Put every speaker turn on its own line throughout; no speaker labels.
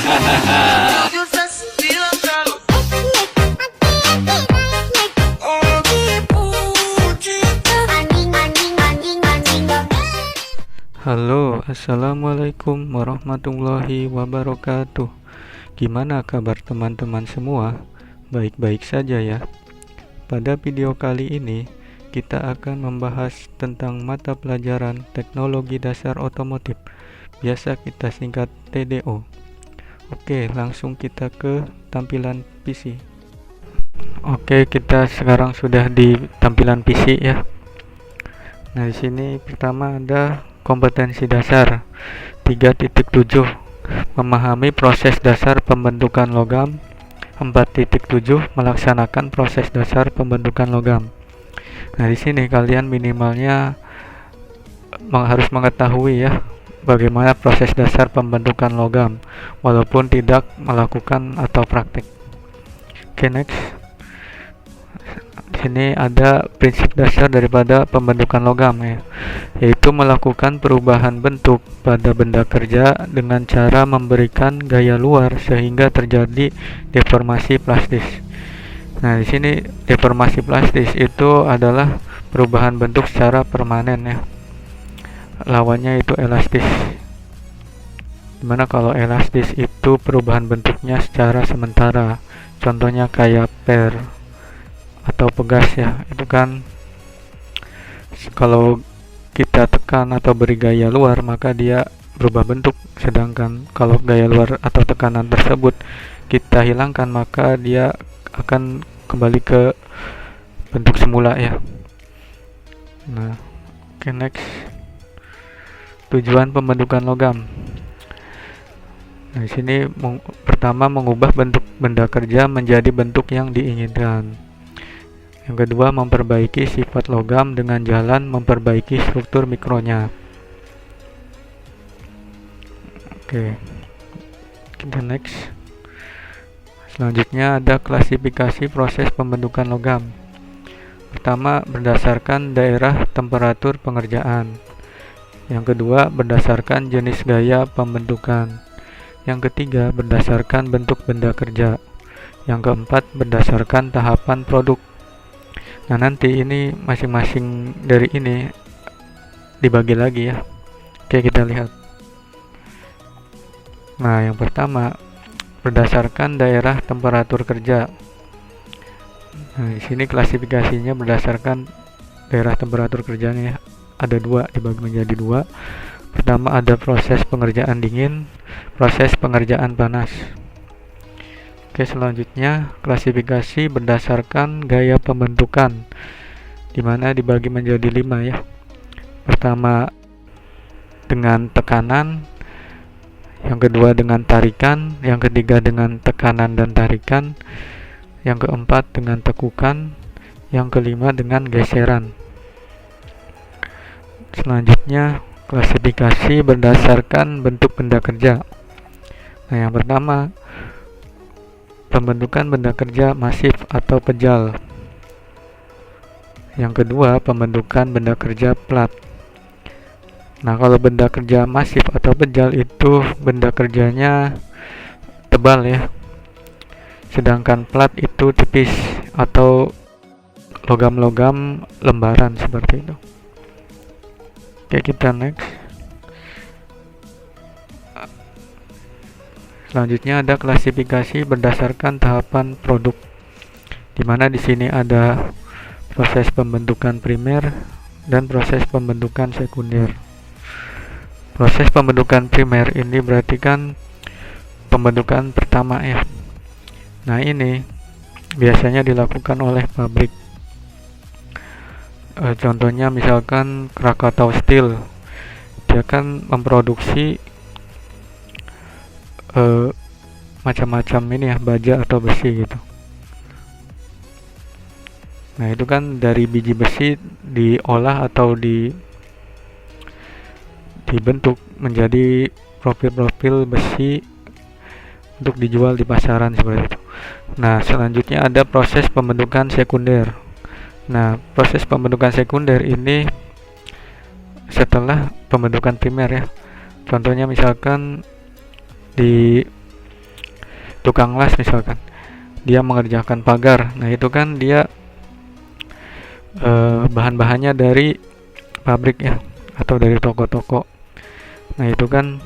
Halo, assalamualaikum warahmatullahi wabarakatuh. Gimana kabar teman-teman semua? Baik-baik saja ya. Pada video kali ini kita akan membahas tentang mata pelajaran Teknologi Dasar Otomotif, biasa kita singkat TDO. Oke, langsung kita ke tampilan PC. Oke, kita sekarang sudah di tampilan PC ya. Nah, di sini pertama ada kompetensi dasar 3.7, memahami proses dasar pembentukan logam. 4.7, melaksanakan proses dasar pembentukan logam. Nah, di sini kalian minimalnya harus mengetahui ya bagaimana proses dasar pembentukan logam walaupun tidak melakukan atau praktik. Oke, next. Sini ada prinsip dasar daripada pembentukan logam ya, yaitu melakukan perubahan bentuk pada benda kerja dengan cara memberikan gaya luar sehingga terjadi deformasi plastis. Nah, di sini deformasi plastis itu adalah perubahan bentuk secara permanen ya. Lawannya itu elastis. Dimana kalau elastis itu perubahan bentuknya secara sementara. Contohnya kayak per atau pegas ya, itu kan kalau kita tekan atau beri gaya luar maka dia berubah bentuk, sedangkan kalau gaya luar atau tekanan tersebut kita hilangkan maka dia akan kembali ke bentuk semula ya. Nah, oke, next. Tujuan pembentukan logam. Nah, di sini pertama mengubah bentuk benda kerja menjadi bentuk yang diinginkan. Yang kedua, memperbaiki sifat logam dengan jalan memperbaiki struktur mikronya. Oke, kita next. Selanjutnya ada klasifikasi proses pembentukan logam. Pertama, berdasarkan daerah temperatur pengerjaan. Yang kedua, berdasarkan jenis gaya pembentukan. Yang ketiga, berdasarkan bentuk benda kerja. Yang keempat, berdasarkan tahapan produk. Nah, nanti ini masing-masing dari ini dibagi lagi ya. Oke, kita lihat. Nah, yang pertama berdasarkan daerah temperatur kerja. Nah, di sini klasifikasinya berdasarkan daerah temperatur kerjanya ya. Ada dua, dibagi menjadi dua. Pertama ada proses pengerjaan dingin, proses pengerjaan panas. Oke, selanjutnya klasifikasi berdasarkan gaya pembentukan, dimana dibagi menjadi 5 ya. Pertama dengan tekanan, yang kedua dengan tarikan, yang ketiga dengan tekanan dan tarikan, yang keempat dengan tekukan, yang kelima dengan geseran. Selanjutnya klasifikasi berdasarkan bentuk benda kerja. Nah, yang pertama pembentukan benda kerja masif atau pejal. Yang kedua, pembentukan benda kerja plat. Nah, kalau benda kerja masif atau pejal itu benda kerjanya tebal ya. Sedangkan plat itu tipis atau logam-logam lembaran seperti itu. Oke, kita next. Selanjutnya ada klasifikasi berdasarkan tahapan produk, di mana di sini ada proses pembentukan primer dan proses pembentukan sekunder. Proses pembentukan primer ini berarti kan pembentukan pertama ya. Nah, ini biasanya dilakukan oleh pabrik. Contohnya misalkan Krakatau Steel, dia kan memproduksi macam-macam ini ya, baja atau besi gitu. Nah, itu kan dari biji besi diolah atau dibentuk menjadi profil-profil besi untuk dijual di pasaran seperti itu. Nah, selanjutnya ada proses pembentukan sekunder. Nah, proses pembentukan sekunder ini setelah pembentukan primer ya. Contohnya misalkan di tukang las misalkan, dia mengerjakan pagar. Nah itu kan dia bahan-bahannya dari pabrik ya, atau dari toko-toko. Nah itu kan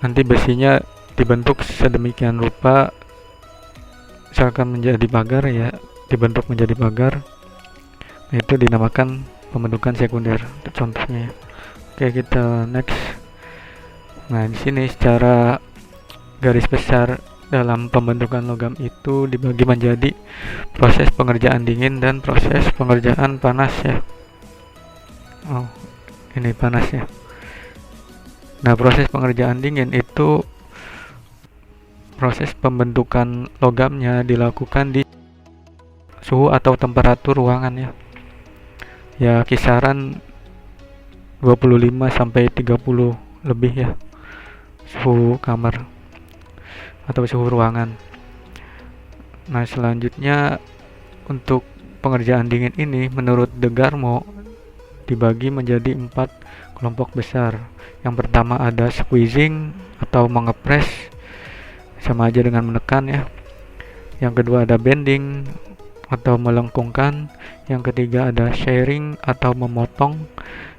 nanti besinya dibentuk sedemikian rupa, misalkan menjadi pagar ya, dibentuk menjadi pagar. Nah itu dinamakan pembentukan sekunder, itu contohnya ya. Oke, kita next. Nah di sini secara garis besar dalam pembentukan logam itu dibagi menjadi proses pengerjaan dingin dan proses pengerjaan panas ya. Oh, ini panas ya. Nah, proses pengerjaan dingin itu proses pembentukan logamnya dilakukan di suhu atau temperatur ruangan ya. Ya, kisaran 25 sampai 30 lebih ya. Suhu kamar atau suhu ruangan. Nah, selanjutnya untuk pengerjaan dingin ini menurut De Garmo dibagi menjadi 4 kelompok besar. Yang pertama ada squeezing atau mengepres, sama aja dengan menekan ya. Yang kedua ada bending atau melengkungkan. Yang ketiga ada shearing atau memotong.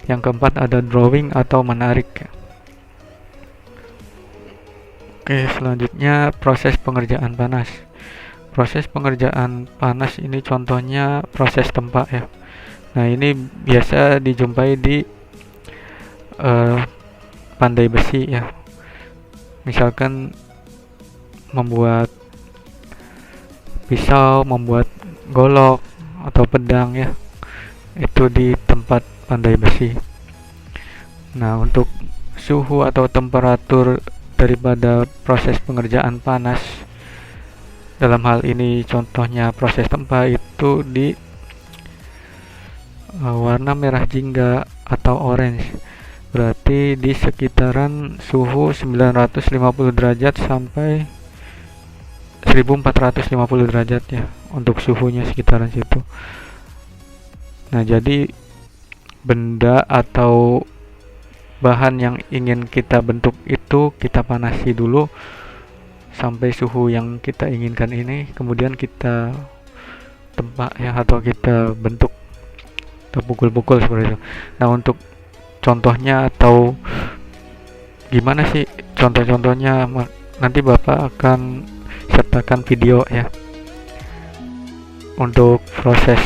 Yang keempat ada drawing atau menarik. Oke, selanjutnya proses pengerjaan panas. Proses pengerjaan panas ini contohnya proses tempa ya. Nah ini biasa dijumpai di pandai besi ya. Misalkan membuat pisau, membuat golok atau pedang ya, itu di tempat pandai besi. Nah untuk suhu atau temperatur daripada proses pengerjaan panas, dalam hal ini contohnya proses tempa, itu di warna merah jingga atau orange, berarti di sekitaran suhu 950 derajat sampai 1450 derajat ya, untuk suhunya sekitaran situ. Nah jadi benda atau bahan yang ingin kita bentuk itu kita panasi dulu sampai suhu yang kita inginkan ini, kemudian kita tempa ya, atau kita bentuk atau pukul-pukul seperti itu. Nah untuk contohnya atau gimana sih contoh-contohnya, nanti Bapak akan sertakan video ya untuk proses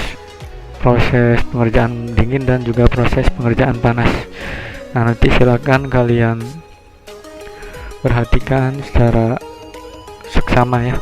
pengerjaan dingin dan juga proses pengerjaan panas. Nah nanti silakan kalian perhatikan secara seksama ya.